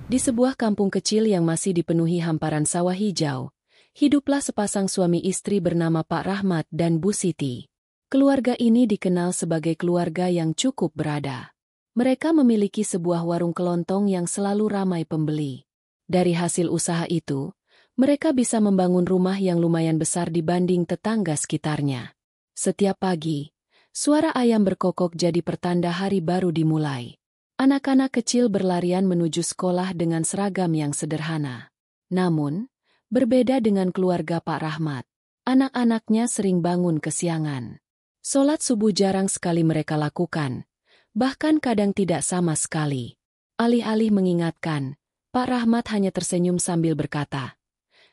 Di sebuah kampung kecil yang masih dipenuhi hamparan sawah hijau, hiduplah sepasang suami istri bernama Pak Rahmat dan Bu Siti. Keluarga ini dikenal sebagai keluarga yang cukup berada. Mereka memiliki sebuah warung kelontong yang selalu ramai pembeli. Dari hasil usaha itu, mereka bisa membangun rumah yang lumayan besar dibanding tetangga sekitarnya. Setiap pagi, suara ayam berkokok jadi pertanda hari baru dimulai. Anak-anak kecil berlarian menuju sekolah dengan seragam yang sederhana. Namun, berbeda dengan keluarga Pak Rahmat, anak-anaknya sering bangun kesiangan. Sholat subuh jarang sekali mereka lakukan, bahkan kadang tidak sama sekali. Alih-alih mengingatkan, Pak Rahmat hanya tersenyum sambil berkata,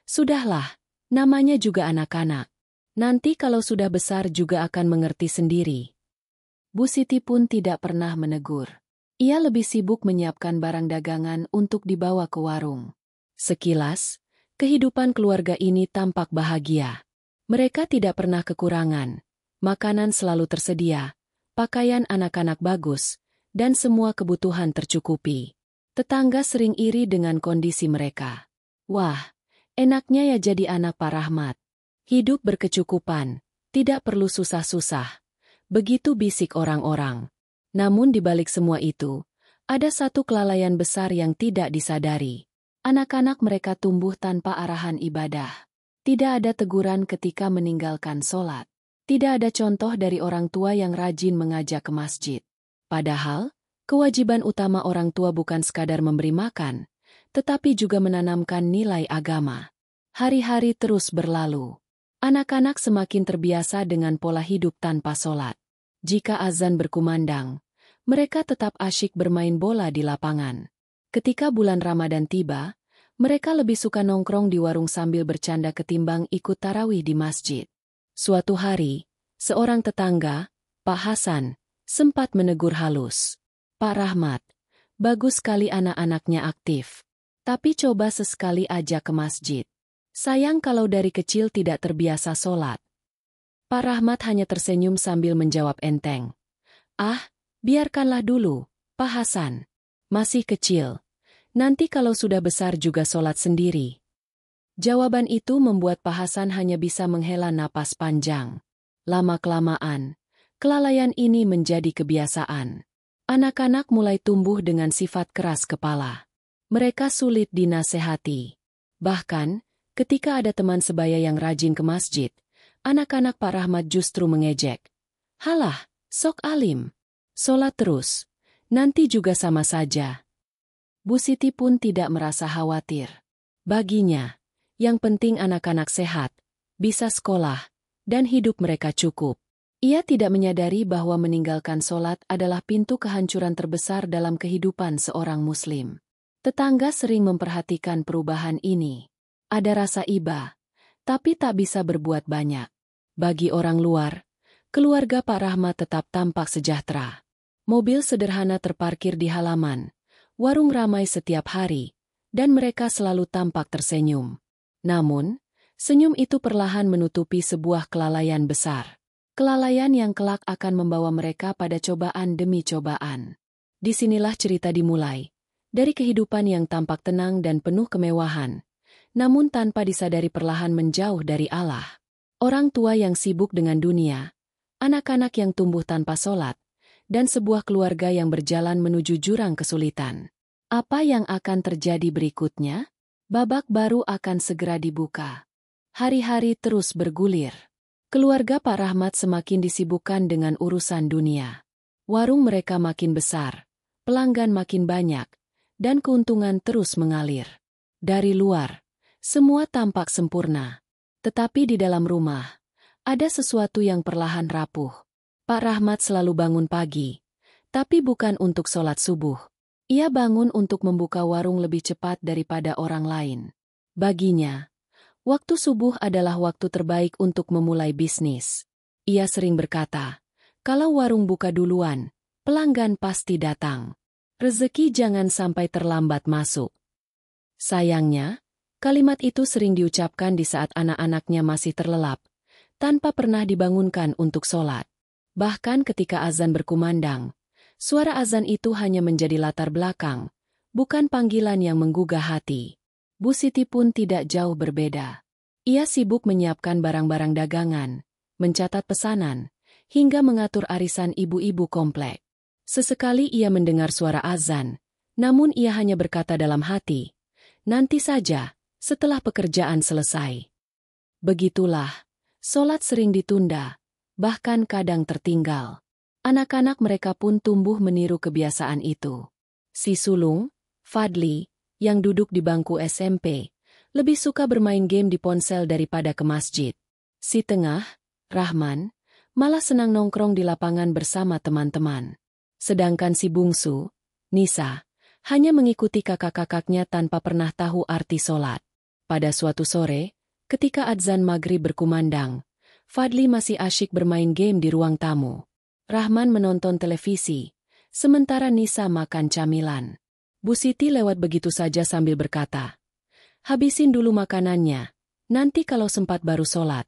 "Sudahlah, namanya juga anak-anak. Nanti kalau sudah besar juga akan mengerti sendiri." Bu Siti pun tidak pernah menegur. Ia lebih sibuk menyiapkan barang dagangan untuk dibawa ke warung. Sekilas, kehidupan keluarga ini tampak bahagia. Mereka tidak pernah kekurangan. Makanan selalu tersedia, pakaian anak-anak bagus, dan semua kebutuhan tercukupi. Tetangga sering iri dengan kondisi mereka. "Wah, enaknya ya jadi anak Pak Rahmat. Hidup berkecukupan, tidak perlu susah-susah." Begitu bisik orang-orang. Namun di balik semua itu, ada satu kelalaian besar yang tidak disadari. Anak-anak mereka tumbuh tanpa arahan ibadah. Tidak ada teguran ketika meninggalkan sholat. Tidak ada contoh dari orang tua yang rajin mengajak ke masjid. Padahal, kewajiban utama orang tua bukan sekadar memberi makan, tetapi juga menanamkan nilai agama. Hari-hari terus berlalu. Anak-anak semakin terbiasa dengan pola hidup tanpa sholat. Jika azan berkumandang, mereka tetap asyik bermain bola di lapangan. Ketika bulan Ramadan tiba, mereka lebih suka nongkrong di warung sambil bercanda ketimbang ikut tarawih di masjid. Suatu hari, seorang tetangga, Pak Hasan, sempat menegur halus. "Pak Rahmat, bagus sekali anak-anaknya aktif. Tapi coba sesekali aja ke masjid. Sayang kalau dari kecil tidak terbiasa sholat." Pak Rahmat hanya tersenyum sambil menjawab enteng. "Ah, biarkanlah dulu, Pak Hasan. Masih kecil. Nanti kalau sudah besar juga sholat sendiri." Jawaban itu membuat Pak Hasan hanya bisa menghela napas panjang. Lama-kelamaan, kelalaian ini menjadi kebiasaan. Anak-anak mulai tumbuh dengan sifat keras kepala. Mereka sulit dinasehati. Bahkan, ketika ada teman sebaya yang rajin ke masjid, anak-anak Pak Rahmat justru mengejek. "Halah, sok alim. Sholat terus. Nanti juga sama saja." Bu Siti pun tidak merasa khawatir. Baginya, yang penting anak-anak sehat, bisa sekolah, dan hidup mereka cukup. Ia tidak menyadari bahwa meninggalkan sholat adalah pintu kehancuran terbesar dalam kehidupan seorang muslim. Tetangga sering memperhatikan perubahan ini. Ada rasa iba, tapi tak bisa berbuat banyak. Bagi orang luar, keluarga Pak Rahmat tetap tampak sejahtera. Mobil sederhana terparkir di halaman, warung ramai setiap hari, dan mereka selalu tampak tersenyum. Namun, senyum itu perlahan menutupi sebuah kelalaian besar. Kelalaian yang kelak akan membawa mereka pada cobaan demi cobaan. Disinilah cerita dimulai, dari kehidupan yang tampak tenang dan penuh kemewahan, namun tanpa disadari perlahan menjauh dari Allah. Orang tua yang sibuk dengan dunia, anak-anak yang tumbuh tanpa sholat, dan sebuah keluarga yang berjalan menuju jurang kesulitan. Apa yang akan terjadi berikutnya? Babak baru akan segera dibuka. Hari-hari terus bergulir. Keluarga Pak Rahmat semakin disibukkan dengan urusan dunia. Warung mereka makin besar, pelanggan makin banyak, dan keuntungan terus mengalir. Dari luar, semua tampak sempurna. Tetapi di dalam rumah, ada sesuatu yang perlahan rapuh. Pak Rahmat selalu bangun pagi, tapi bukan untuk sholat subuh. Ia bangun untuk membuka warung lebih cepat daripada orang lain. Baginya, waktu subuh adalah waktu terbaik untuk memulai bisnis. Ia sering berkata, "Kalau warung buka duluan, pelanggan pasti datang. Rezeki jangan sampai terlambat masuk." Sayangnya, kalimat itu sering diucapkan di saat anak-anaknya masih terlelap, tanpa pernah dibangunkan untuk sholat. Bahkan ketika azan berkumandang, suara azan itu hanya menjadi latar belakang, bukan panggilan yang menggugah hati. Bu Siti pun tidak jauh berbeda. Ia sibuk menyiapkan barang-barang dagangan, mencatat pesanan, hingga mengatur arisan ibu-ibu komplek. Sesekali ia mendengar suara azan, namun ia hanya berkata dalam hati, "Nanti saja, setelah pekerjaan selesai." Begitulah, sholat sering ditunda, bahkan kadang tertinggal. Anak-anak mereka pun tumbuh meniru kebiasaan itu. Si sulung, Fadli, yang duduk di bangku SMP, lebih suka bermain game di ponsel daripada ke masjid. Si tengah, Rahman, malah senang nongkrong di lapangan bersama teman-teman. Sedangkan si bungsu, Nisa, hanya mengikuti kakak-kakaknya tanpa pernah tahu arti sholat. Pada suatu sore, ketika adzan maghrib berkumandang, Fadli masih asyik bermain game di ruang tamu. Rahman menonton televisi, sementara Nisa makan camilan. Bu Siti lewat begitu saja sambil berkata, "Habisin dulu makanannya, nanti kalau sempat baru sholat."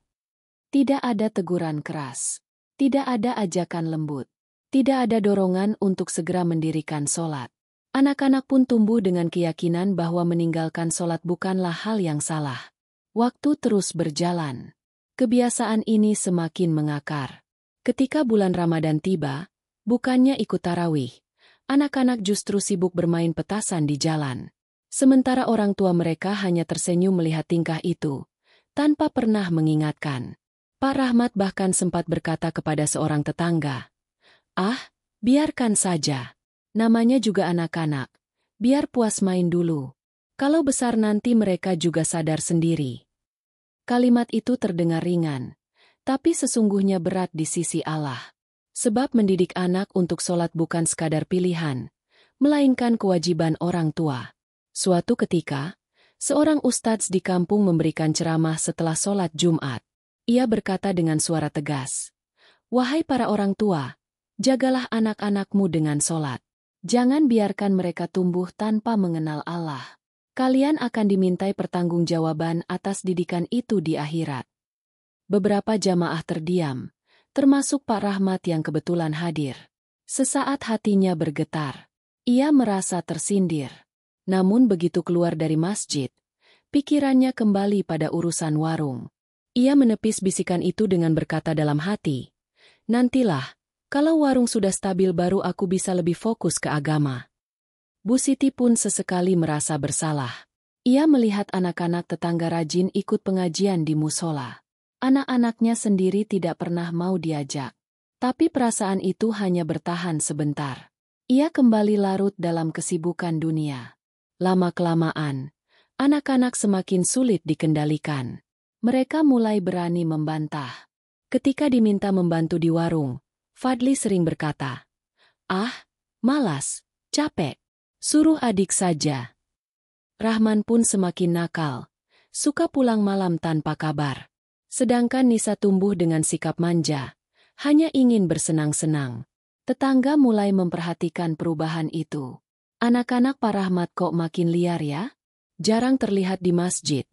Tidak ada teguran keras, tidak ada ajakan lembut, tidak ada dorongan untuk segera mendirikan sholat. Anak-anak pun tumbuh dengan keyakinan bahwa meninggalkan sholat bukanlah hal yang salah. Waktu terus berjalan. Kebiasaan ini semakin mengakar. Ketika bulan Ramadan tiba, bukannya ikut tarawih, anak-anak justru sibuk bermain petasan di jalan. Sementara orang tua mereka hanya tersenyum melihat tingkah itu, tanpa pernah mengingatkan. Pak Rahmat bahkan sempat berkata kepada seorang tetangga, "Ah, biarkan saja. Namanya juga anak-anak. Biar puas main dulu. Kalau besar nanti mereka juga sadar sendiri." Kalimat itu terdengar ringan, tapi sesungguhnya berat di sisi Allah. Sebab mendidik anak untuk sholat bukan sekadar pilihan, melainkan kewajiban orang tua. Suatu ketika, seorang ustadz di kampung memberikan ceramah setelah sholat Jumat. Ia berkata dengan suara tegas, "Wahai para orang tua, jagalah anak-anakmu dengan sholat. Jangan biarkan mereka tumbuh tanpa mengenal Allah. Kalian akan dimintai pertanggungjawaban atas didikan itu di akhirat." Beberapa jamaah terdiam, termasuk Pak Rahmat yang kebetulan hadir. Sesaat hatinya bergetar. Ia merasa tersindir. Namun begitu keluar dari masjid, pikirannya kembali pada urusan warung. Ia menepis bisikan itu dengan berkata dalam hati, "Nantilah, kalau warung sudah stabil baru aku bisa lebih fokus ke agama." Bu Siti pun sesekali merasa bersalah. Ia melihat anak-anak tetangga rajin ikut pengajian di musola. Anak-anaknya sendiri tidak pernah mau diajak. Tapi perasaan itu hanya bertahan sebentar. Ia kembali larut dalam kesibukan dunia. Lama-kelamaan, anak-anak semakin sulit dikendalikan. Mereka mulai berani membantah. Ketika diminta membantu di warung, Fadli sering berkata, "Ah, malas, capek. Suruh adik saja." Rahman pun semakin nakal, suka pulang malam tanpa kabar. Sedangkan Nisa tumbuh dengan sikap manja, hanya ingin bersenang-senang. Tetangga mulai memperhatikan perubahan itu. "Anak-anak Pak Rahmat kok makin liar ya? Jarang terlihat di masjid,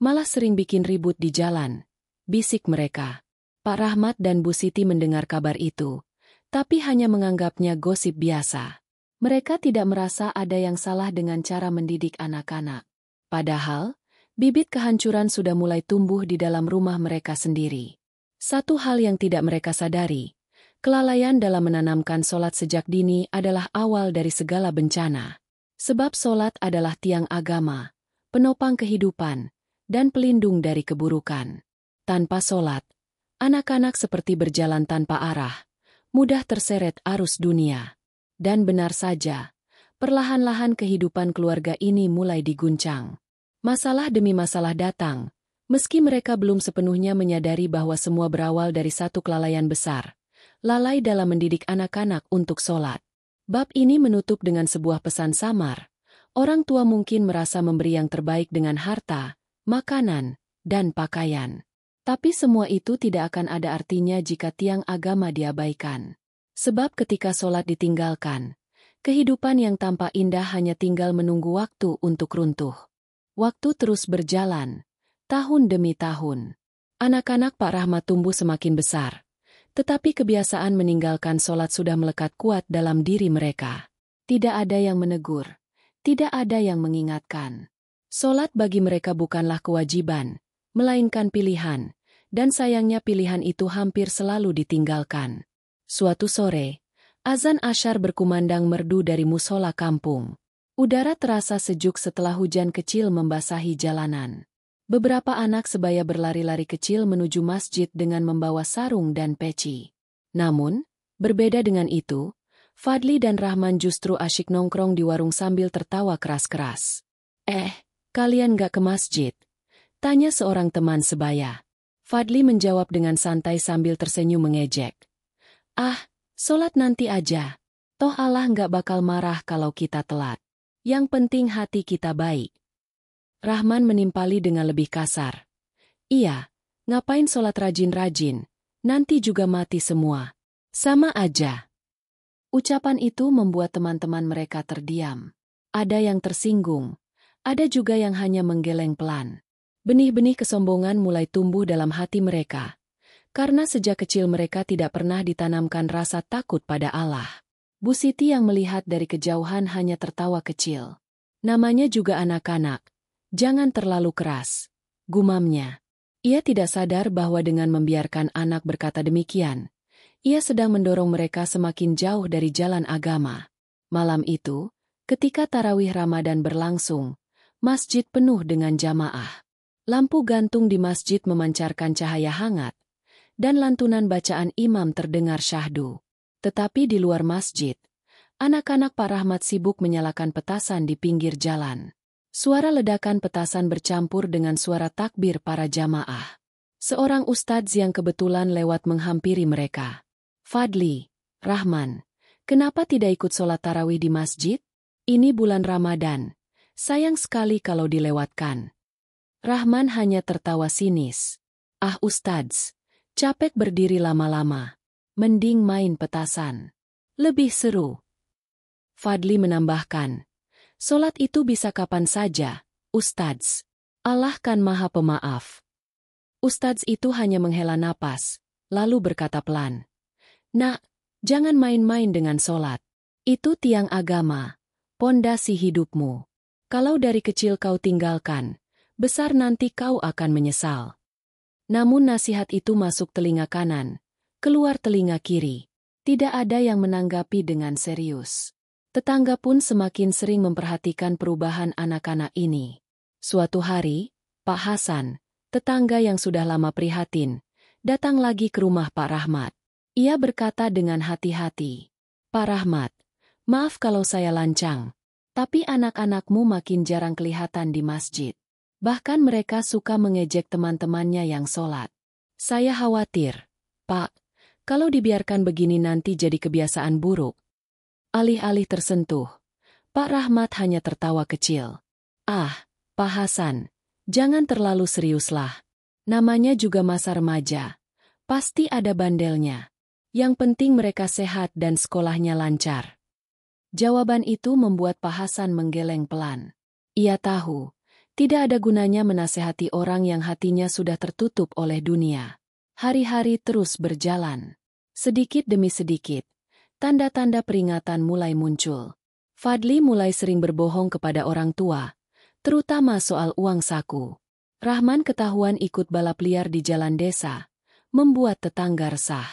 malah sering bikin ribut di jalan," bisik mereka. Pak Rahmat dan Bu Siti mendengar kabar itu, tapi hanya menganggapnya gosip biasa. Mereka tidak merasa ada yang salah dengan cara mendidik anak-anak. Padahal, bibit kehancuran sudah mulai tumbuh di dalam rumah mereka sendiri. Satu hal yang tidak mereka sadari, kelalaian dalam menanamkan sholat sejak dini adalah awal dari segala bencana. Sebab sholat adalah tiang agama, penopang kehidupan, dan pelindung dari keburukan. Tanpa sholat, anak-anak seperti berjalan tanpa arah, mudah terseret arus dunia. Dan benar saja, perlahan-lahan kehidupan keluarga ini mulai diguncang. Masalah demi masalah datang, meski mereka belum sepenuhnya menyadari bahwa semua berawal dari satu kelalaian besar, lalai dalam mendidik anak-anak untuk sholat. Bab ini menutup dengan sebuah pesan samar. Orang tua mungkin merasa memberi yang terbaik dengan harta, makanan, dan pakaian. Tapi semua itu tidak akan ada artinya jika tiang agama diabaikan. Sebab ketika sholat ditinggalkan, kehidupan yang tampak indah hanya tinggal menunggu waktu untuk runtuh. Waktu terus berjalan, tahun demi tahun. Anak-anak Pak Rahmat tumbuh semakin besar, tetapi kebiasaan meninggalkan sholat sudah melekat kuat dalam diri mereka. Tidak ada yang menegur, Tidak ada yang mengingatkan. Solat bagi mereka bukanlah kewajiban, melainkan pilihan, dan sayangnya pilihan itu hampir selalu ditinggalkan. Suatu sore, azan asyar berkumandang merdu dari musola kampung. Udara terasa sejuk setelah hujan kecil membasahi jalanan. Beberapa anak sebaya berlari-lari kecil menuju masjid dengan membawa sarung dan peci. Namun, berbeda dengan itu, Fadli dan Rahman justru asyik nongkrong di warung sambil tertawa keras-keras. Kalian gak ke masjid? Tanya seorang teman sebaya. Fadli menjawab dengan santai sambil tersenyum mengejek. Solat nanti aja. Toh Allah gak bakal marah kalau kita telat. Yang penting hati kita baik. Rahman menimpali dengan lebih kasar. Iya, ngapain solat rajin-rajin? Nanti juga mati semua. Sama aja. Ucapan itu membuat teman-teman mereka terdiam. Ada yang tersinggung. Ada juga yang hanya menggeleng pelan. Benih-benih kesombongan mulai tumbuh dalam hati mereka. Karena sejak kecil mereka tidak pernah ditanamkan rasa takut pada Allah. Bu Siti yang melihat dari kejauhan hanya tertawa kecil. Namanya juga anak-anak. Jangan terlalu keras. Gumamnya. Ia tidak sadar bahwa dengan membiarkan anak berkata demikian, ia sedang mendorong mereka semakin jauh dari jalan agama. Malam itu, ketika tarawih Ramadan berlangsung, masjid penuh dengan jamaah. Lampu gantung di masjid memancarkan cahaya hangat, dan lantunan bacaan imam terdengar syahdu. Tetapi di luar masjid, anak-anak Pak Rahmat sibuk menyalakan petasan di pinggir jalan. Suara ledakan petasan bercampur dengan suara takbir para jamaah. Seorang ustadz yang kebetulan lewat menghampiri mereka. Fadli, Rahman, kenapa tidak ikut sholat tarawih di masjid? Ini bulan Ramadan. Sayang sekali kalau dilewatkan. Rahman hanya tertawa sinis. Ustadz, capek berdiri lama-lama. Mending main petasan. Lebih seru. Fadli menambahkan, sholat itu bisa kapan saja, Ustadz. Allah kan Maha Pemaaf. Ustadz itu hanya menghela napas, lalu berkata pelan. Nak, jangan main-main dengan sholat. Itu tiang agama, pondasi hidupmu. Kalau dari kecil kau tinggalkan, besar nanti kau akan menyesal. Namun nasihat itu masuk telinga kanan, keluar telinga kiri. Tidak ada yang menanggapi dengan serius. Tetangga pun semakin sering memperhatikan perubahan anak-anak ini. Suatu hari, Pak Hasan, tetangga yang sudah lama prihatin, datang lagi ke rumah Pak Rahmat. Ia berkata dengan hati-hati, Pak Rahmat, maaf kalau saya lancang, tapi anak-anakmu makin jarang kelihatan di masjid. Bahkan mereka suka mengejek teman-temannya yang sholat. Saya khawatir, Pak, kalau dibiarkan begini nanti jadi kebiasaan buruk. Alih-alih tersentuh, Pak Rahmat hanya tertawa kecil. Pak Hasan, jangan terlalu seriuslah. Namanya juga masa remaja. Pasti ada bandelnya. Yang penting mereka sehat dan sekolahnya lancar. Jawaban itu membuat Pak Hasan menggeleng pelan. Ia tahu, tidak ada gunanya menasehati orang yang hatinya sudah tertutup oleh dunia. Hari-hari terus berjalan. Sedikit demi sedikit, tanda-tanda peringatan mulai muncul. Fadli mulai sering berbohong kepada orang tua, terutama soal uang saku. Rahman ketahuan ikut balap liar di jalan desa, membuat tetangga resah.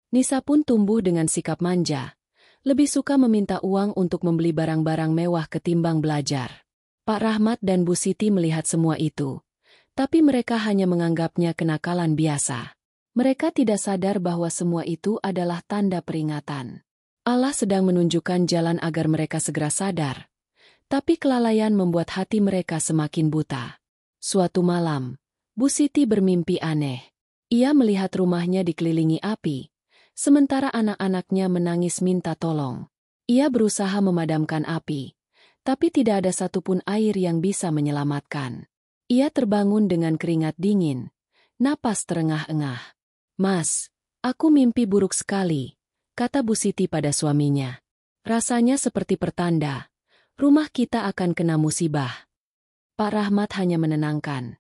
Nisa pun tumbuh dengan sikap manja, lebih suka meminta uang untuk membeli barang-barang mewah ketimbang belajar. Pak Rahmat dan Bu Siti melihat semua itu, tapi mereka hanya menganggapnya kenakalan biasa. Mereka tidak sadar bahwa semua itu adalah tanda peringatan. Allah sedang menunjukkan jalan agar mereka segera sadar, tapi kelalaian membuat hati mereka semakin buta. Suatu malam, Bu Siti bermimpi aneh. Ia melihat rumahnya dikelilingi api, sementara anak-anaknya menangis minta tolong. Ia berusaha memadamkan api, tapi tidak ada satupun air yang bisa menyelamatkan. Ia terbangun dengan keringat dingin, napas terengah-engah. Mas, aku mimpi buruk sekali, kata Bu Siti pada suaminya. Rasanya seperti pertanda, rumah kita akan kena musibah. Pak Rahmat hanya menenangkan.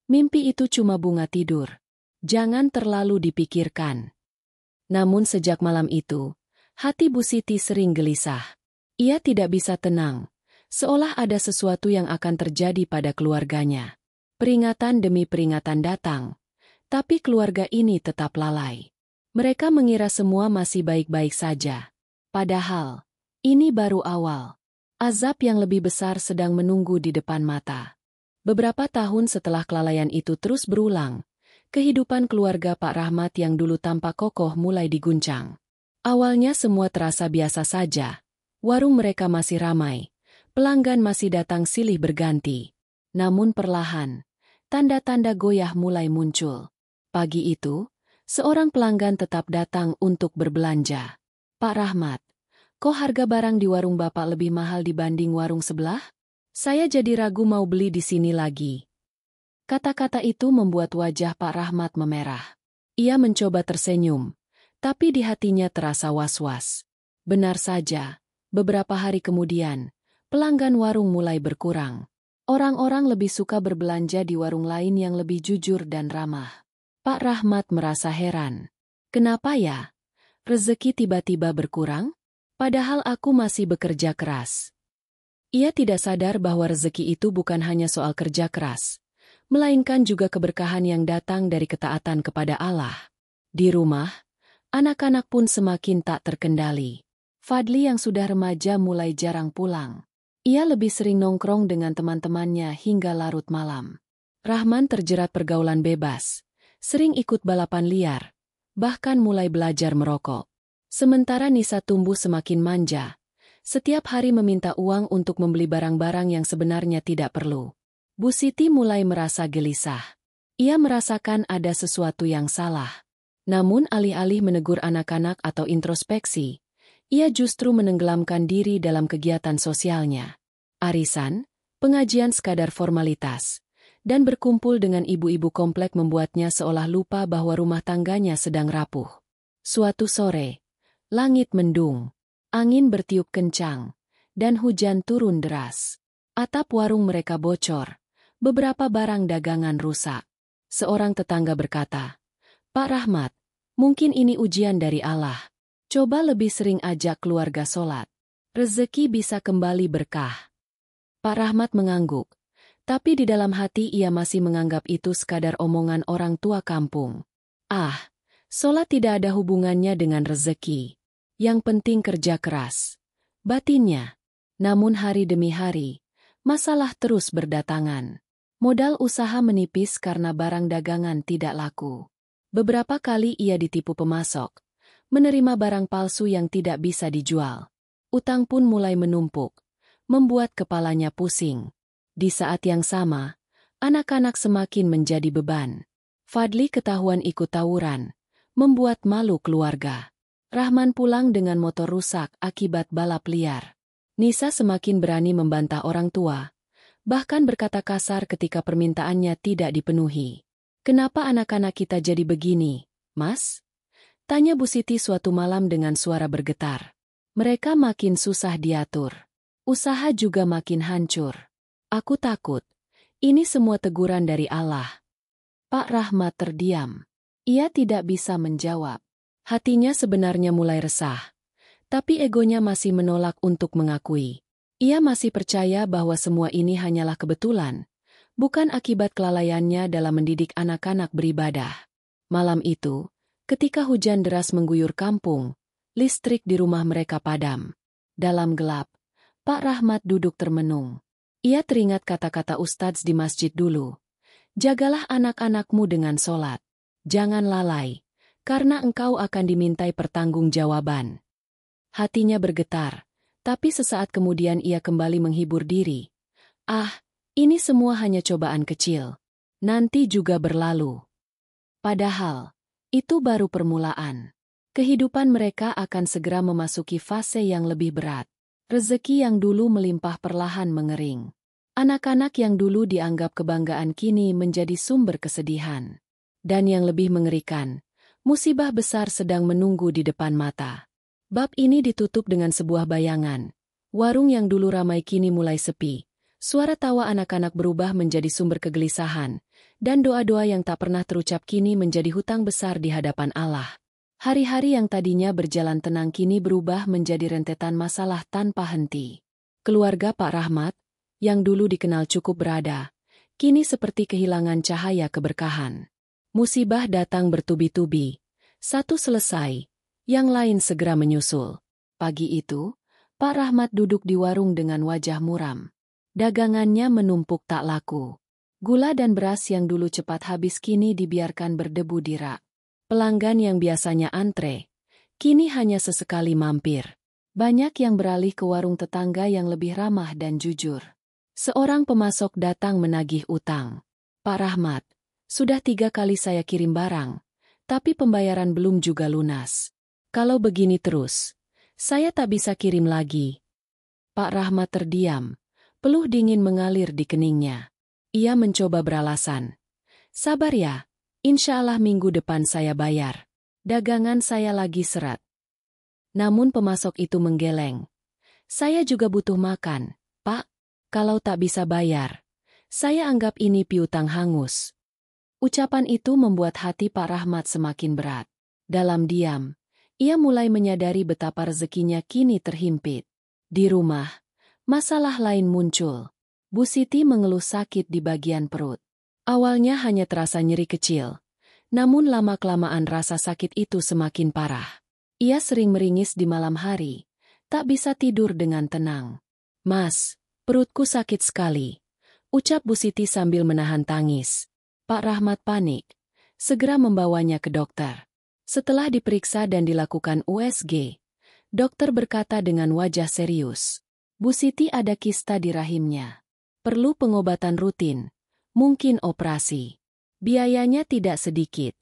Mimpi itu cuma bunga tidur. Jangan terlalu dipikirkan. Namun sejak malam itu, hati Bu Siti sering gelisah. Ia tidak bisa tenang, Seolah ada sesuatu yang akan terjadi pada keluarganya. Peringatan demi peringatan datang, tapi keluarga ini tetap lalai. Mereka mengira semua masih baik-baik saja. Padahal, ini baru awal. Azab yang lebih besar sedang menunggu di depan mata. Beberapa tahun setelah kelalaian itu terus berulang, kehidupan keluarga Pak Rahmat yang dulu tampak kokoh mulai diguncang. Awalnya semua terasa biasa saja. Warung mereka masih ramai. Pelanggan masih datang silih berganti. Namun perlahan, tanda-tanda goyah mulai muncul. Pagi itu, seorang pelanggan tetap datang untuk berbelanja. "Pak Rahmat, kok harga barang di warung Bapak lebih mahal dibanding warung sebelah? Saya jadi ragu mau beli di sini lagi." Kata-kata itu membuat wajah Pak Rahmat memerah. Ia mencoba tersenyum, tapi di hatinya terasa was-was. Benar saja, beberapa hari kemudian, pelanggan warung mulai berkurang. Orang-orang lebih suka berbelanja di warung lain yang lebih jujur dan ramah. Pak Rahmat merasa heran. Kenapa ya? Rezeki tiba-tiba berkurang? Padahal aku masih bekerja keras. Ia tidak sadar bahwa rezeki itu bukan hanya soal kerja keras, melainkan juga keberkahan yang datang dari ketaatan kepada Allah. Di rumah, anak-anak pun semakin tak terkendali. Fadli yang sudah remaja mulai jarang pulang. Ia lebih sering nongkrong dengan teman-temannya hingga larut malam. Rahman terjerat pergaulan bebas, sering ikut balapan liar, bahkan mulai belajar merokok. Sementara Nisa tumbuh semakin manja, setiap hari meminta uang untuk membeli barang-barang yang sebenarnya tidak perlu. Bu Siti mulai merasa gelisah. Ia merasakan ada sesuatu yang salah. Namun alih-alih menegur anak-anak atau introspeksi, ia justru menenggelamkan diri dalam kegiatan sosialnya. Arisan, pengajian sekadar formalitas, dan berkumpul dengan ibu-ibu komplek membuatnya seolah lupa bahwa rumah tangganya sedang rapuh. Suatu sore, langit mendung, angin bertiup kencang, dan hujan turun deras. Atap warung mereka bocor, beberapa barang dagangan rusak. Seorang tetangga berkata, "Pak Rahmat, mungkin ini ujian dari Allah. Coba lebih sering ajak keluarga sholat. Rezeki bisa kembali berkah." Pak Rahmat mengangguk, tapi di dalam hati ia masih menganggap itu sekadar omongan orang tua kampung. Sholat tidak ada hubungannya dengan rezeki. Yang penting kerja keras. Batinnya. Namun hari demi hari, masalah terus berdatangan. Modal usaha menipis karena barang dagangan tidak laku. Beberapa kali ia ditipu pemasok, menerima barang palsu yang tidak bisa dijual. Utang pun mulai menumpuk, membuat kepalanya pusing. Di saat yang sama, anak-anak semakin menjadi beban. Fadli ketahuan ikut tawuran, membuat malu keluarga. Rahman pulang dengan motor rusak akibat balap liar. Nisa semakin berani membantah orang tua, bahkan berkata kasar ketika permintaannya tidak dipenuhi. "Kenapa anak-anak kita jadi begini, Mas?" tanya Bu Siti suatu malam dengan suara bergetar. "Mereka makin susah diatur. Usaha juga makin hancur. Aku takut. Ini semua teguran dari Allah." Pak Rahmat terdiam. Ia tidak bisa menjawab. Hatinya sebenarnya mulai resah, tapi egonya masih menolak untuk mengakui. Ia masih percaya bahwa semua ini hanyalah kebetulan, bukan akibat kelalaiannya dalam mendidik anak-anak beribadah. Malam itu, ketika hujan deras mengguyur kampung, listrik di rumah mereka padam. Dalam gelap, Pak Rahmat duduk termenung. Ia teringat kata-kata ustadz di masjid dulu. "Jagalah anak-anakmu dengan sholat. Jangan lalai, karena engkau akan dimintai pertanggungjawaban." Hatinya bergetar, tapi sesaat kemudian ia kembali menghibur diri. Ini semua hanya cobaan kecil. Nanti juga berlalu. Padahal, itu baru permulaan. Kehidupan mereka akan segera memasuki fase yang lebih berat. Rezeki yang dulu melimpah perlahan mengering. Anak-anak yang dulu dianggap kebanggaan kini menjadi sumber kesedihan. Dan yang lebih mengerikan, musibah besar sedang menunggu di depan mata. Bab ini ditutup dengan sebuah bayangan. Warung yang dulu ramai kini mulai sepi. Suara tawa anak-anak berubah menjadi sumber kegelisahan, dan doa-doa yang tak pernah terucap kini menjadi hutang besar di hadapan Allah. Hari-hari yang tadinya berjalan tenang kini berubah menjadi rentetan masalah tanpa henti. Keluarga Pak Rahmat, yang dulu dikenal cukup berada, kini seperti kehilangan cahaya keberkahan. Musibah datang bertubi-tubi. Satu selesai, yang lain segera menyusul. Pagi itu, Pak Rahmat duduk di warung dengan wajah muram. Dagangannya menumpuk tak laku. Gula dan beras yang dulu cepat habis kini dibiarkan berdebu di rak. Pelanggan yang biasanya antre, kini hanya sesekali mampir. Banyak yang beralih ke warung tetangga yang lebih ramah dan jujur. Seorang pemasok datang menagih utang. Pak Rahmat, sudah 3 kali saya kirim barang, tapi pembayaran belum juga lunas. Kalau begini terus, saya tak bisa kirim lagi. Pak Rahmat terdiam, peluh dingin mengalir di keningnya. Ia mencoba beralasan. Sabar ya, insya Allah minggu depan saya bayar. Dagangan saya lagi seret. Namun pemasok itu menggeleng. Saya juga butuh makan, Pak. Kalau tak bisa bayar, saya anggap ini piutang hangus. Ucapan itu membuat hati Pak Rahmat semakin berat. Dalam diam, ia mulai menyadari betapa rezekinya kini terhimpit. Di rumah, masalah lain muncul. Bu Siti mengeluh sakit di bagian perut. Awalnya hanya terasa nyeri kecil, namun lama-kelamaan rasa sakit itu semakin parah. Ia sering meringis di malam hari, tak bisa tidur dengan tenang. Mas, perutku sakit sekali, ucap Bu Siti sambil menahan tangis. Pak Rahmat panik, segera membawanya ke dokter. Setelah diperiksa dan dilakukan USG, dokter berkata dengan wajah serius, Bu Siti ada kista di rahimnya. Perlu pengobatan rutin, mungkin operasi. Biayanya tidak sedikit.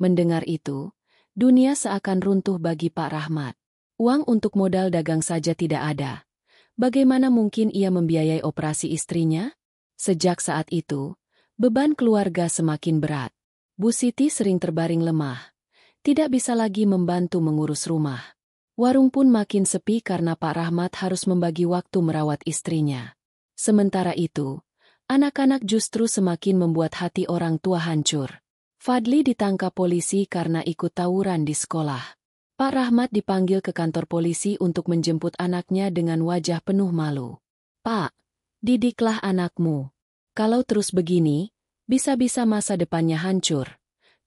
Mendengar itu, dunia seakan runtuh bagi Pak Rahmat. Uang untuk modal dagang saja tidak ada. Bagaimana mungkin ia membiayai operasi istrinya? Sejak saat itu, beban keluarga semakin berat. Bu Siti sering terbaring lemah. Tidak bisa lagi membantu mengurus rumah. Warung pun makin sepi karena Pak Rahmat harus membagi waktu merawat istrinya. Sementara itu, anak-anak justru semakin membuat hati orang tua hancur. Fadli ditangkap polisi karena ikut tawuran di sekolah. Pak Rahmat dipanggil ke kantor polisi untuk menjemput anaknya dengan wajah penuh malu. Pak, didiklah anakmu. Kalau terus begini, bisa-bisa masa depannya hancur,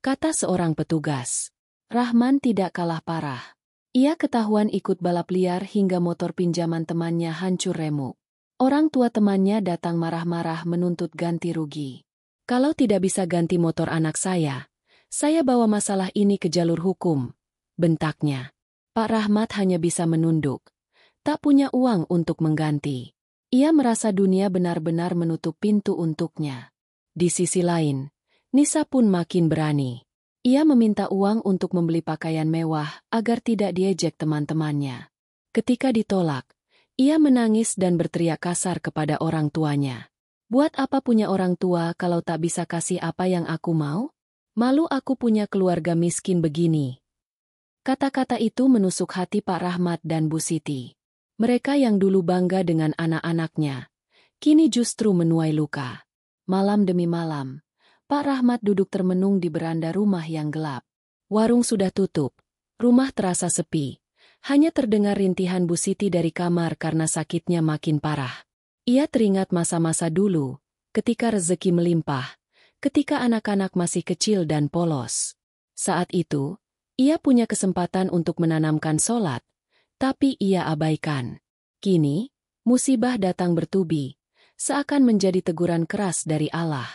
kata seorang petugas. Rahman tidak kalah parah. Ia ketahuan ikut balap liar hingga motor pinjaman temannya hancur remuk. Orang tua temannya datang marah-marah menuntut ganti rugi. Kalau tidak bisa ganti motor anak saya bawa masalah ini ke jalur hukum, bentaknya. Pak Rahmat hanya bisa menunduk. Tak punya uang untuk mengganti. Ia merasa dunia benar-benar menutup pintu untuknya. Di sisi lain, Nisa pun makin berani. Ia meminta uang untuk membeli pakaian mewah agar tidak diejek teman-temannya. Ketika ditolak, ia menangis dan berteriak kasar kepada orang tuanya. Buat apa punya orang tua kalau tak bisa kasih apa yang aku mau? Malu aku punya keluarga miskin begini. Kata-kata itu menusuk hati Pak Rahmat dan Bu Siti. Mereka yang dulu bangga dengan anak-anaknya, kini justru menuai luka. Malam demi malam, Pak Rahmat duduk termenung di beranda rumah yang gelap. Warung sudah tutup, rumah terasa sepi. Hanya terdengar rintihan Bu Siti dari kamar karena sakitnya makin parah. Ia teringat masa-masa dulu, ketika rezeki melimpah, ketika anak-anak masih kecil dan polos. Saat itu, ia punya kesempatan untuk menanamkan sholat, tapi ia abaikan. Kini, musibah datang bertubi, seakan menjadi teguran keras dari Allah.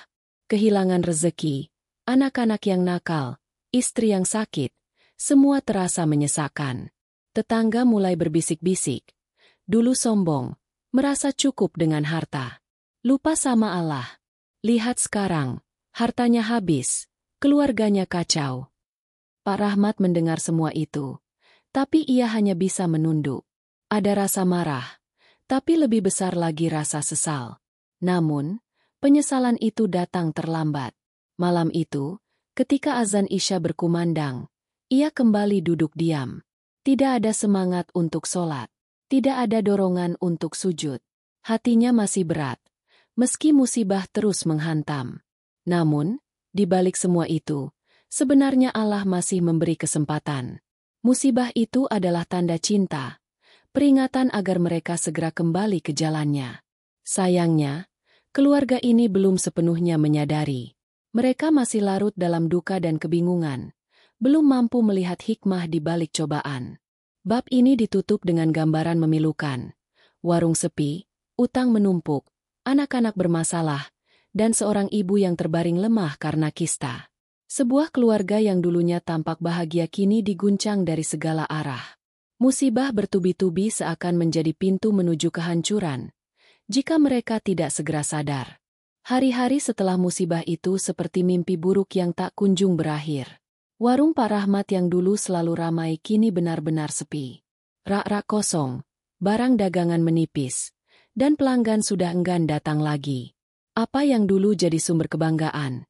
Kehilangan rezeki, anak-anak yang nakal, istri yang sakit, semua terasa menyesakan. Tetangga mulai berbisik-bisik. Dulu sombong, merasa cukup dengan harta. Lupa sama Allah. Lihat sekarang, hartanya habis, keluarganya kacau. Pak Rahmat mendengar semua itu, tapi ia hanya bisa menunduk. Ada rasa marah, tapi lebih besar lagi rasa sesal. Namun, penyesalan itu datang terlambat. Malam itu, ketika azan Isya berkumandang, ia kembali duduk diam. Tidak ada semangat untuk sholat. Tidak ada dorongan untuk sujud. Hatinya masih berat, meski musibah terus menghantam. Namun, di balik semua itu, sebenarnya Allah masih memberi kesempatan. Musibah itu adalah tanda cinta. peringatan agar mereka segera kembali ke jalannya. Sayangnya, keluarga ini belum sepenuhnya menyadari. Mereka masih larut dalam duka dan kebingungan, belum mampu melihat hikmah di balik cobaan. Bab ini ditutup dengan gambaran memilukan. Warung sepi, utang menumpuk, anak-anak bermasalah, dan seorang ibu yang terbaring lemah karena kista. Sebuah keluarga yang dulunya tampak bahagia kini diguncang dari segala arah. Musibah bertubi-tubi seakan menjadi pintu menuju kehancuran, jika mereka tidak segera sadar. Hari-hari setelah musibah itu seperti mimpi buruk yang tak kunjung berakhir. Warung Pak Rahmat yang dulu selalu ramai kini benar-benar sepi. Rak-rak kosong, barang dagangan menipis, dan pelanggan sudah enggan datang lagi. Apa yang dulu jadi sumber kebanggaan,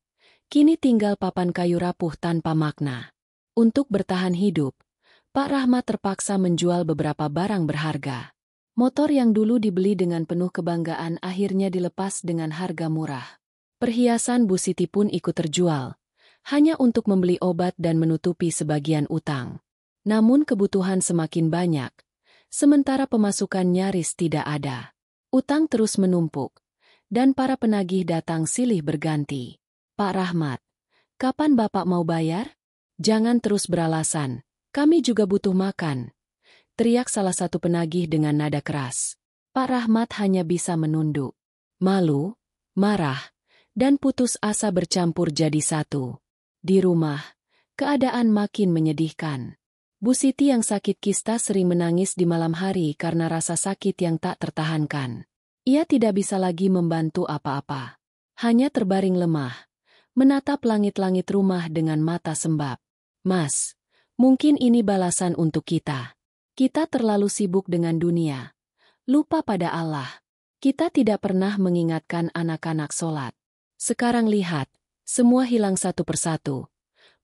kini tinggal papan kayu rapuh tanpa makna. Untuk bertahan hidup, Pak Rahmat terpaksa menjual beberapa barang berharga. Motor yang dulu dibeli dengan penuh kebanggaan akhirnya dilepas dengan harga murah. Perhiasan Bu Siti pun ikut terjual, hanya untuk membeli obat dan menutupi sebagian utang. Namun kebutuhan semakin banyak, sementara pemasukan nyaris tidak ada. Utang terus menumpuk, dan para penagih datang silih berganti. Pak Rahmat, kapan Bapak mau bayar? Jangan terus beralasan, kami juga butuh makan, teriak salah satu penagih dengan nada keras. Pak Rahmat hanya bisa menunduk. Malu, marah, dan putus asa bercampur jadi satu. Di rumah, keadaan makin menyedihkan. Bu Siti yang sakit kista sering menangis di malam hari karena rasa sakit yang tak tertahankan. Ia tidak bisa lagi membantu apa-apa. Hanya terbaring lemah, menatap langit-langit rumah dengan mata sembab. Mas, mungkin ini balasan untuk kita. Kita terlalu sibuk dengan dunia, lupa pada Allah. Kita tidak pernah mengingatkan anak-anak sholat. Sekarang lihat, semua hilang satu persatu.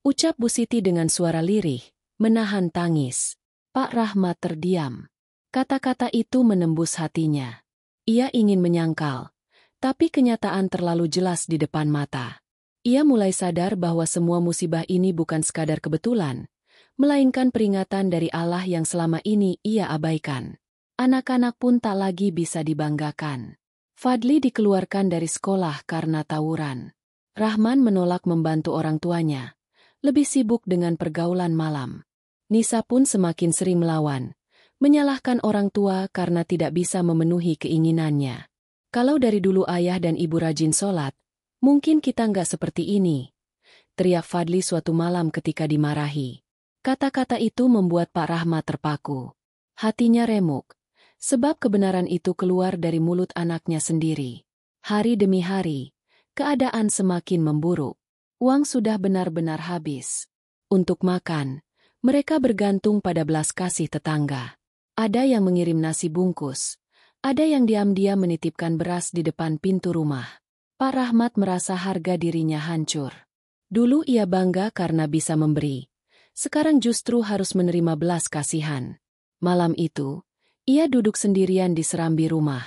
Ucap Bu Siti dengan suara lirih, menahan tangis. Pak Rahmat terdiam. Kata-kata itu menembus hatinya. Ia ingin menyangkal, tapi kenyataan terlalu jelas di depan mata. Ia mulai sadar bahwa semua musibah ini bukan sekadar kebetulan, melainkan peringatan dari Allah yang selama ini ia abaikan. Anak-anak pun tak lagi bisa dibanggakan. Fadli dikeluarkan dari sekolah karena tawuran. Rahman menolak membantu orang tuanya, lebih sibuk dengan pergaulan malam. Nisa pun semakin sering melawan, menyalahkan orang tua karena tidak bisa memenuhi keinginannya. Kalau dari dulu ayah dan ibu rajin sholat, mungkin kita nggak seperti ini, teriak Fadli suatu malam ketika dimarahi. Kata-kata itu membuat Pak Rahmat terpaku. Hatinya remuk, sebab kebenaran itu keluar dari mulut anaknya sendiri. Hari demi hari, keadaan semakin memburuk. Uang sudah benar-benar habis. Untuk makan, mereka bergantung pada belas kasih tetangga. Ada yang mengirim nasi bungkus, ada yang diam-diam menitipkan beras di depan pintu rumah. Pak Rahmat merasa harga dirinya hancur. Dulu ia bangga karena bisa memberi. Sekarang justru harus menerima belas kasihan. Malam itu, ia duduk sendirian di serambi rumah.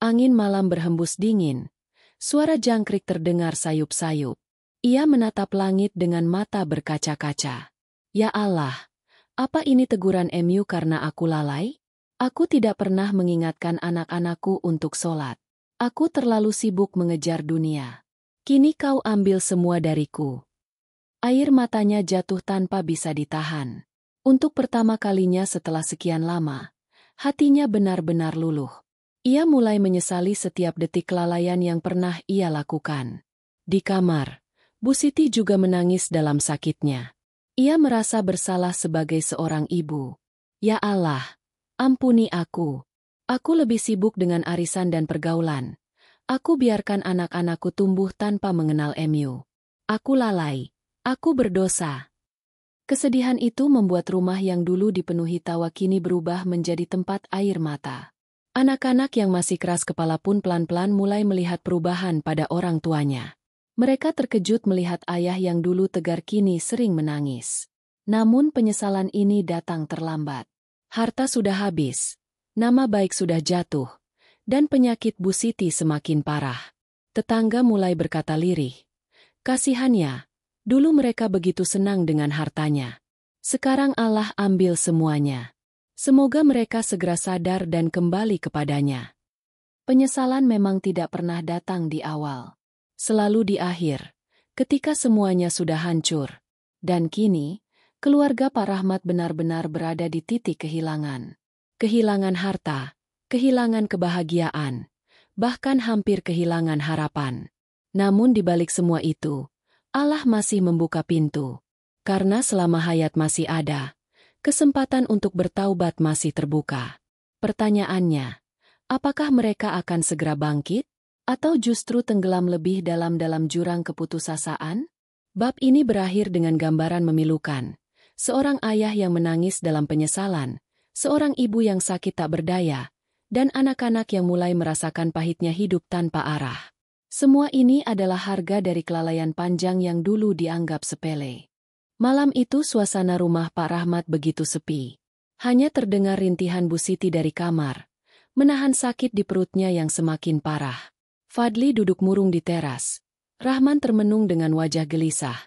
Angin malam berhembus dingin. Suara jangkrik terdengar sayup-sayup. Ia menatap langit dengan mata berkaca-kaca. Ya Allah, apa ini teguran MU karena aku lalai? Aku tidak pernah mengingatkan anak-anakku untuk sholat. Aku terlalu sibuk mengejar dunia. Kini kau ambil semua dariku. Air matanya jatuh tanpa bisa ditahan. Untuk pertama kalinya setelah sekian lama, hatinya benar-benar luluh. Ia mulai menyesali setiap detik kelalaian yang pernah ia lakukan. Di kamar, Bu Siti juga menangis dalam sakitnya. Ia merasa bersalah sebagai seorang ibu. Ya Allah, ampuni aku. Aku lebih sibuk dengan arisan dan pergaulan. Aku biarkan anak-anakku tumbuh tanpa mengenal MU. Aku lalai. Aku berdosa. Kesedihan itu membuat rumah yang dulu dipenuhi tawa kini berubah menjadi tempat air mata. Anak-anak yang masih keras kepala pun pelan-pelan mulai melihat perubahan pada orang tuanya. Mereka terkejut melihat ayah yang dulu tegar kini sering menangis. Namun penyesalan ini datang terlambat. Harta sudah habis, nama baik sudah jatuh, dan penyakit Bu Siti semakin parah. Tetangga mulai berkata lirih. Kasihannya, dulu mereka begitu senang dengan hartanya. Sekarang Allah ambil semuanya. Semoga mereka segera sadar dan kembali kepadanya. Penyesalan memang tidak pernah datang di awal. Selalu di akhir, ketika semuanya sudah hancur. Dan kini, keluarga Pak Rahmat benar-benar berada di titik kehilangan. Kehilangan harta, kehilangan kebahagiaan, bahkan hampir kehilangan harapan. Namun di balik semua itu, Allah masih membuka pintu. Karena selama hayat masih ada, kesempatan untuk bertaubat masih terbuka. Pertanyaannya, apakah mereka akan segera bangkit? Atau justru tenggelam lebih dalam jurang keputusasaan? Bab ini berakhir dengan gambaran memilukan. Seorang ayah yang menangis dalam penyesalan, seorang ibu yang sakit tak berdaya, dan anak-anak yang mulai merasakan pahitnya hidup tanpa arah. Semua ini adalah harga dari kelalaian panjang yang dulu dianggap sepele. Malam itu suasana rumah Pak Rahmat begitu sepi. Hanya terdengar rintihan Bu Siti dari kamar, menahan sakit di perutnya yang semakin parah. Fadli duduk murung di teras. Rahman termenung dengan wajah gelisah,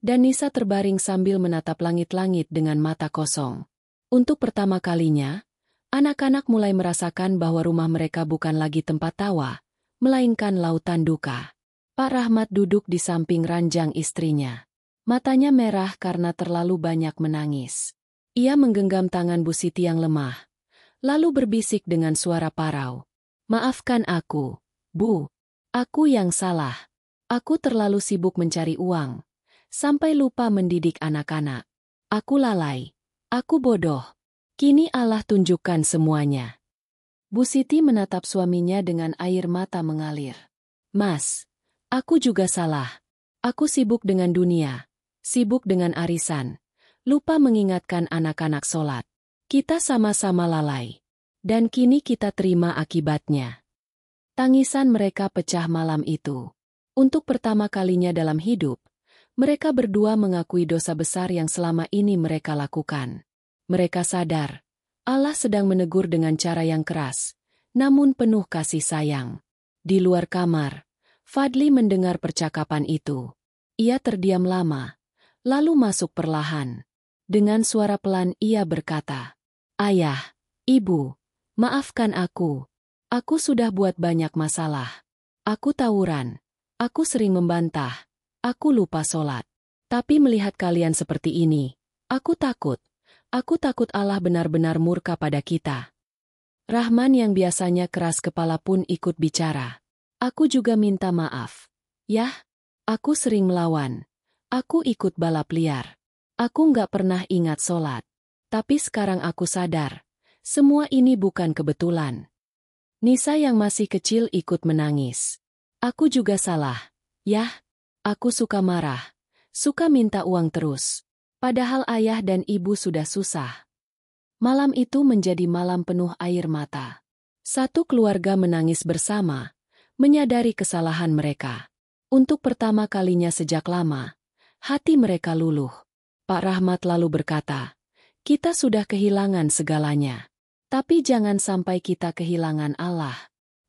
dan Nisa terbaring sambil menatap langit-langit dengan mata kosong. Untuk pertama kalinya, anak-anak mulai merasakan bahwa rumah mereka bukan lagi tempat tawa, melainkan lautan duka. Pak Rahmat duduk di samping ranjang istrinya. Matanya merah karena terlalu banyak menangis. Ia menggenggam tangan Bu Siti yang lemah, lalu berbisik dengan suara parau. "Maafkan aku, Bu. Aku yang salah. Aku terlalu sibuk mencari uang, sampai lupa mendidik anak-anak. Aku lalai. Aku bodoh. Kini Allah tunjukkan semuanya." Bu Siti menatap suaminya dengan air mata mengalir. "Mas, aku juga salah. Aku sibuk dengan dunia. Sibuk dengan arisan, lupa mengingatkan anak-anak sholat. Kita sama-sama lalai. Dan kini kita terima akibatnya." Tangisan mereka pecah malam itu. Untuk pertama kalinya dalam hidup, mereka berdua mengakui dosa besar yang selama ini mereka lakukan. Mereka sadar, Allah sedang menegur dengan cara yang keras, namun penuh kasih sayang. Di luar kamar, Fadli mendengar percakapan itu. Ia terdiam lama, lalu masuk perlahan. Dengan suara pelan ia berkata, "Ayah, Ibu, maafkan aku. Aku sudah buat banyak masalah. Aku tawuran. Aku sering membantah. Aku lupa sholat. Tapi melihat kalian seperti ini, aku takut. Aku takut Allah benar-benar murka pada kita." Rahman yang biasanya keras kepala pun ikut bicara. "Aku juga minta maaf. Yah, aku sering melawan. Aku ikut balap liar. Aku nggak pernah ingat sholat. Tapi sekarang aku sadar, semua ini bukan kebetulan." Nisa yang masih kecil ikut menangis. "Aku juga salah. Yah, aku suka marah. Suka minta uang terus. Padahal ayah dan ibu sudah susah." Malam itu menjadi malam penuh air mata. Satu keluarga menangis bersama, menyadari kesalahan mereka. Untuk pertama kalinya sejak lama, hati mereka luluh. Pak Rahmat lalu berkata, "Kita sudah kehilangan segalanya. Tapi jangan sampai kita kehilangan Allah.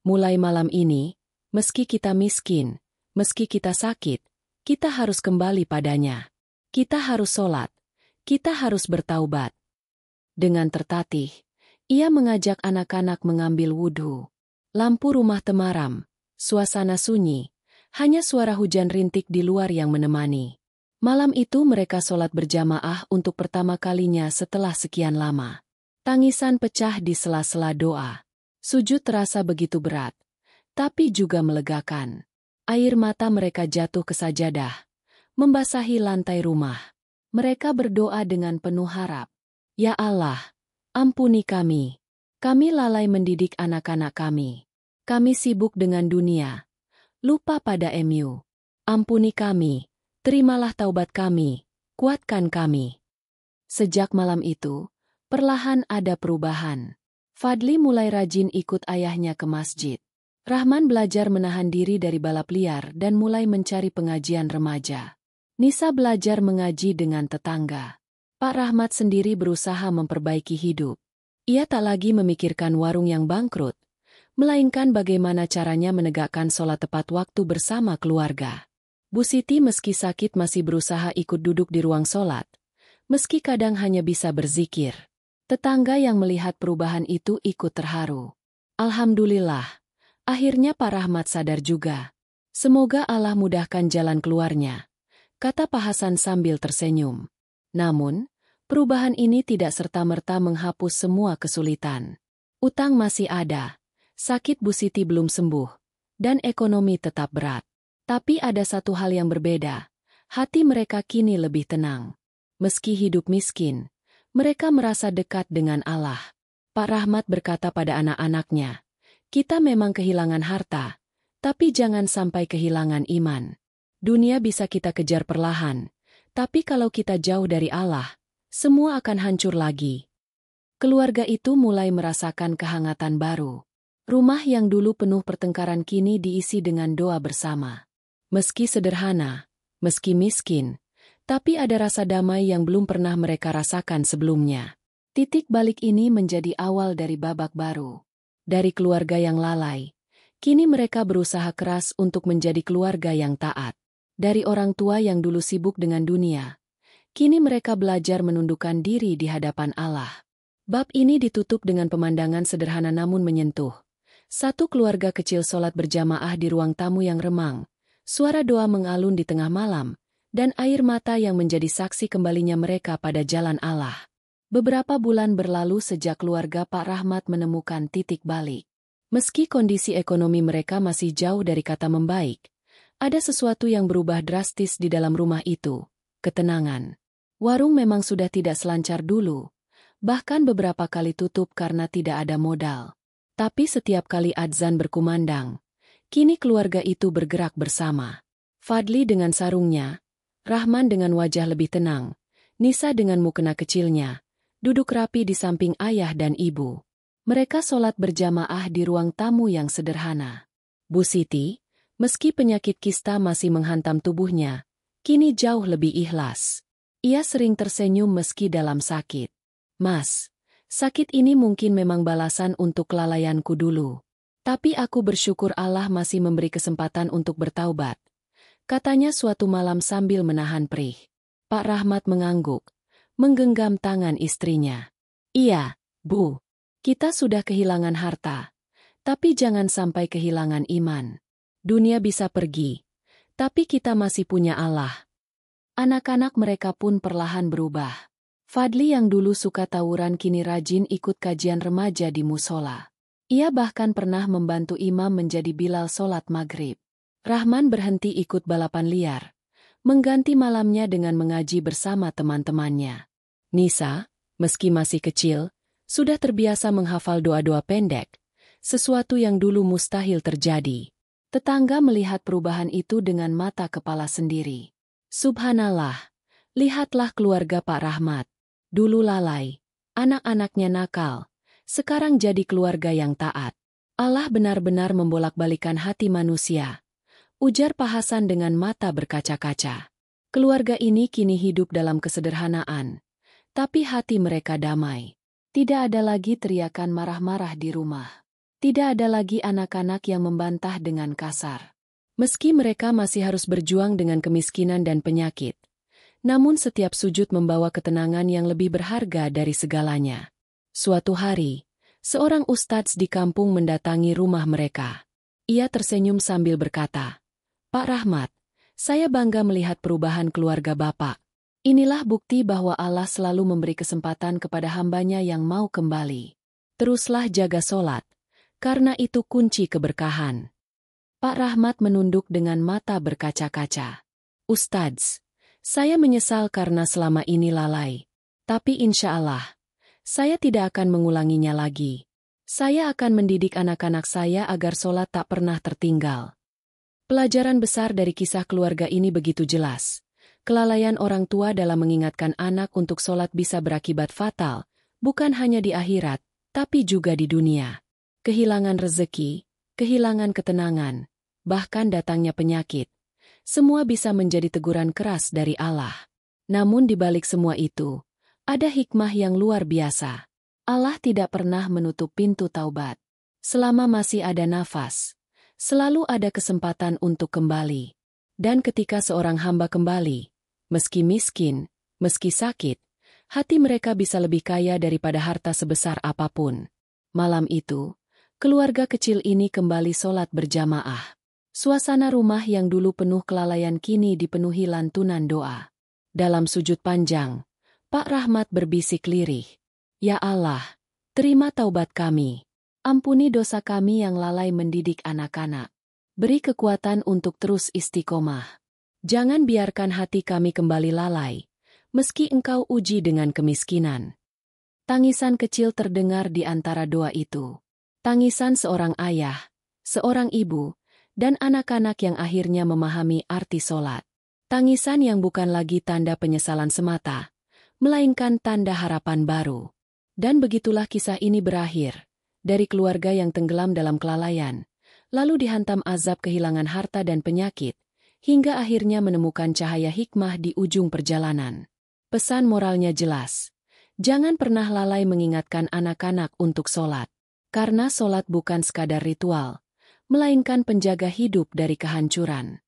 Mulai malam ini, meski kita miskin, meski kita sakit, kita harus kembali padanya. Kita harus sholat. Kita harus bertaubat." Dengan tertatih, ia mengajak anak-anak mengambil wudhu. Lampu rumah temaram, suasana sunyi, hanya suara hujan rintik di luar yang menemani. Malam itu mereka sholat berjamaah untuk pertama kalinya setelah sekian lama. Tangisan pecah di sela-sela doa. Sujud terasa begitu berat, tapi juga melegakan. Air mata mereka jatuh ke sajadah, membasahi lantai rumah. Mereka berdoa dengan penuh harap. "Ya Allah, ampuni kami. Kami lalai mendidik anak-anak kami. Kami sibuk dengan dunia, lupa pada MU. Ampuni kami, terimalah taubat kami, kuatkan kami." Sejak malam itu, perlahan ada perubahan. Fadli mulai rajin ikut ayahnya ke masjid. Rahman belajar menahan diri dari balap liar dan mulai mencari pengajian remaja. Nisa belajar mengaji dengan tetangga. Pak Rahmat sendiri berusaha memperbaiki hidup. Ia tak lagi memikirkan warung yang bangkrut, melainkan bagaimana caranya menegakkan sholat tepat waktu bersama keluarga. Bu Siti meski sakit masih berusaha ikut duduk di ruang sholat, meski kadang hanya bisa berzikir. Tetangga yang melihat perubahan itu ikut terharu. Alhamdulillah, akhirnya Pak Rahmat sadar juga. Semoga Allah mudahkan jalan keluarnya, kata Pak Hasan sambil tersenyum. Namun, perubahan ini tidak serta-merta menghapus semua kesulitan. Utang masih ada, sakit Bu Siti belum sembuh, dan ekonomi tetap berat. Tapi ada satu hal yang berbeda, hati mereka kini lebih tenang. Meski hidup miskin, mereka merasa dekat dengan Allah. Pak Rahmat berkata pada anak-anaknya, kita memang kehilangan harta, tapi jangan sampai kehilangan iman. Dunia bisa kita kejar perlahan, tapi kalau kita jauh dari Allah, semua akan hancur lagi. Keluarga itu mulai merasakan kehangatan baru. Rumah yang dulu penuh pertengkaran kini diisi dengan doa bersama. Meski sederhana, meski miskin, tapi ada rasa damai yang belum pernah mereka rasakan sebelumnya. Titik balik ini menjadi awal dari babak baru. Dari keluarga yang lalai, kini mereka berusaha keras untuk menjadi keluarga yang taat. Dari orang tua yang dulu sibuk dengan dunia, kini mereka belajar menundukkan diri di hadapan Allah. Bab ini ditutup dengan pemandangan sederhana namun menyentuh. Satu keluarga kecil sholat berjamaah di ruang tamu yang remang. Suara doa mengalun di tengah malam, dan air mata yang menjadi saksi kembalinya mereka pada jalan Allah. Beberapa bulan berlalu sejak keluarga Pak Rahmat menemukan titik balik. Meski kondisi ekonomi mereka masih jauh dari kata membaik, ada sesuatu yang berubah drastis di dalam rumah itu, ketenangan. Warung memang sudah tidak selancar dulu, bahkan beberapa kali tutup karena tidak ada modal. Tapi setiap kali adzan berkumandang, kini keluarga itu bergerak bersama. Fadli dengan sarungnya, Rahman dengan wajah lebih tenang, Nisa dengan mukena kecilnya, duduk rapi di samping ayah dan ibu. Mereka sholat berjamaah di ruang tamu yang sederhana. Bu Siti, meski penyakit kista masih menghantam tubuhnya, kini jauh lebih ikhlas. Ia sering tersenyum meski dalam sakit. Mas, sakit ini mungkin memang balasan untuk kelalaianku dulu. Tapi aku bersyukur Allah masih memberi kesempatan untuk bertaubat, katanya suatu malam sambil menahan perih. Pak Rahmat mengangguk, menggenggam tangan istrinya. Iya, Bu. Kita sudah kehilangan harta, tapi jangan sampai kehilangan iman. Dunia bisa pergi, tapi kita masih punya Allah. Anak-anak mereka pun perlahan berubah. Fadli yang dulu suka tawuran kini rajin ikut kajian remaja di musola. Ia bahkan pernah membantu imam menjadi bilal sholat maghrib. Rahman berhenti ikut balapan liar, mengganti malamnya dengan mengaji bersama teman-temannya. Nisa, meski masih kecil, sudah terbiasa menghafal doa-doa pendek, sesuatu yang dulu mustahil terjadi. Tetangga melihat perubahan itu dengan mata kepala sendiri. Subhanallah, lihatlah keluarga Pak Rahmat. Dulu lalai, anak-anaknya nakal, sekarang jadi keluarga yang taat. Allah benar-benar membolak-balikan hati manusia, ujar Pak Hasan dengan mata berkaca-kaca. Keluarga ini kini hidup dalam kesederhanaan, tapi hati mereka damai. Tidak ada lagi teriakan marah-marah di rumah. Tidak ada lagi anak-anak yang membantah dengan kasar. Meski mereka masih harus berjuang dengan kemiskinan dan penyakit, namun setiap sujud membawa ketenangan yang lebih berharga dari segalanya. Suatu hari, seorang ustadz di kampung mendatangi rumah mereka. Ia tersenyum sambil berkata, Pak Rahmat, saya bangga melihat perubahan keluarga Bapak. Inilah bukti bahwa Allah selalu memberi kesempatan kepada hambanya yang mau kembali. Teruslah jaga sholat, karena itu kunci keberkahan. Pak Rahmat menunduk dengan mata berkaca-kaca. Ustadz, saya menyesal karena selama ini lalai. Tapi insya Allah, saya tidak akan mengulanginya lagi. Saya akan mendidik anak-anak saya agar sholat tak pernah tertinggal. Pelajaran besar dari kisah keluarga ini begitu jelas. Kelalaian orang tua dalam mengingatkan anak untuk sholat bisa berakibat fatal, bukan hanya di akhirat, tapi juga di dunia. Kehilangan rezeki, kehilangan ketenangan, bahkan datangnya penyakit. Semua bisa menjadi teguran keras dari Allah. Namun di balik semua itu, ada hikmah yang luar biasa. Allah tidak pernah menutup pintu taubat. Selama masih ada nafas, selalu ada kesempatan untuk kembali. Dan ketika seorang hamba kembali, meski miskin, meski sakit, Hati mereka bisa lebih kaya daripada harta sebesar apapun. Malam itu, keluarga kecil ini kembali sholat berjamaah. Suasana rumah yang dulu penuh kelalaian kini dipenuhi lantunan doa. Dalam sujud panjang, Pak Rahmat berbisik lirih, "Ya Allah, terima taubat kami. Ampuni dosa kami yang lalai mendidik anak-anak. Beri kekuatan untuk terus istiqomah. Jangan biarkan hati kami kembali lalai, meski Engkau uji dengan kemiskinan." Tangisan kecil terdengar di antara doa itu. Tangisan seorang ayah, seorang ibu, dan anak-anak yang akhirnya memahami arti sholat. Tangisan yang bukan lagi tanda penyesalan semata, melainkan tanda harapan baru. Dan begitulah kisah ini berakhir. Dari keluarga yang tenggelam dalam kelalaian, lalu dihantam azab kehilangan harta dan penyakit, hingga akhirnya menemukan cahaya hikmah di ujung perjalanan. Pesan moralnya jelas. Jangan pernah lalai mengingatkan anak-anak untuk sholat. Karena sholat bukan sekadar ritual, melainkan penjaga hidup dari kehancuran.